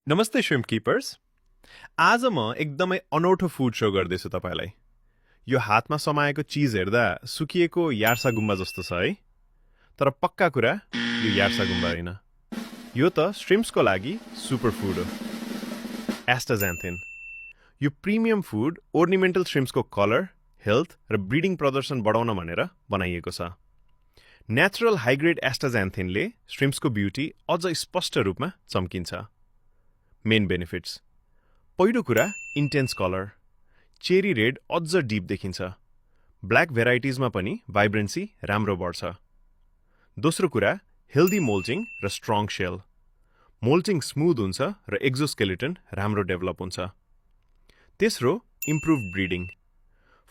नमस्ते shrimp keepers. आज म एकदमै अनौठो फुड शो गर्दैछु तपाईलाई। यो हातमा समाएको चीज हेर्दा सुकिएको यार्सा गुम्बा जस्तो छ है। तर पक्का कुरा यो यार्सा गुम्बा होइन। यो त श्रिम्प्सको लागि सुपर फुड हो। एस्टाज्यान्थिन। यो प्रिमियम फुड ओर्नामेन्टल श्रिम्प्सको कलर, हेल्थ र ब्रिडिङ प्रदर्शन बढाउन भनेर बनाइएको छ। नेचुरल हाइग्रेड एस्टाज्यान्थिनले श्रिम्प्सको ब्युटी अझ स्पष्ट रूपमा चम्किन्छ। Main benefits. पहिलो कुरा इन्टेन्स कलर, चेरी रेड अझ डिप देखिन्छ। ब्ल्याक भेराइटिजमा पनि भाइब्रेन्सी राम्रो बढ्छ। दोस्रो कुरा हेल्दी मोल्चिङ र स्ट्रङ सेल। मोल्चिङ स्मुथ हुन्छ र एक्जोस्केलेटन राम्रो डेभलप हुन्छ। तेस्रो इम्प्रुभ ब्रिडिङ,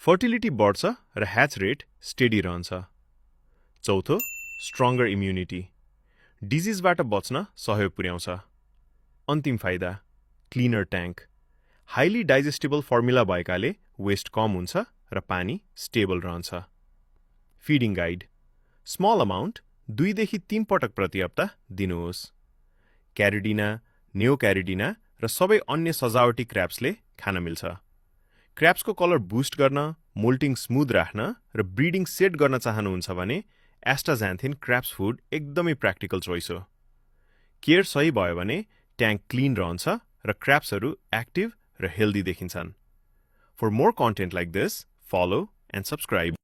फर्टिलिटी बढ्छ र ह्याच रेट स्टेडी रहन्छ। चौथो स्ट्रङ्गर इम्युनिटी, डिजिजबाट बच्न सहयोग पुर्याउँछ। अन्तिम फाइदा cleaner tank, highly digestible formula भएकाले वेस्ट कम हुन्छ र पानी स्टेबल रहन्छ। फिडिङ गाइड, स्मल अमाउन्ट 2 देखि 3 पटक प्रति हप्ता दिनुहोस्। क्यारिडिना, नेओ क्यारिडिना र सबै अन्य सजावटी क्र्याप्सले खान मिल्छ। क्र्याप्सको कलर बुस्ट गर्न, मोल्टिङ स्मुथ राख्न र ब्रिडिङ सेट गर्न चाहनुहुन्छ भने एस्टाज्यान्थिन क्र्याप्स फुड एकदमै प्र्याक्टिकल चोइस हो। केयर सही भयो भने ट्याङ्क क्लिन रहन्छ र क्र्याप्सहरू एक्टिभ र हेल्दी देखिन्छन्। For more content like this, follow and subscribe.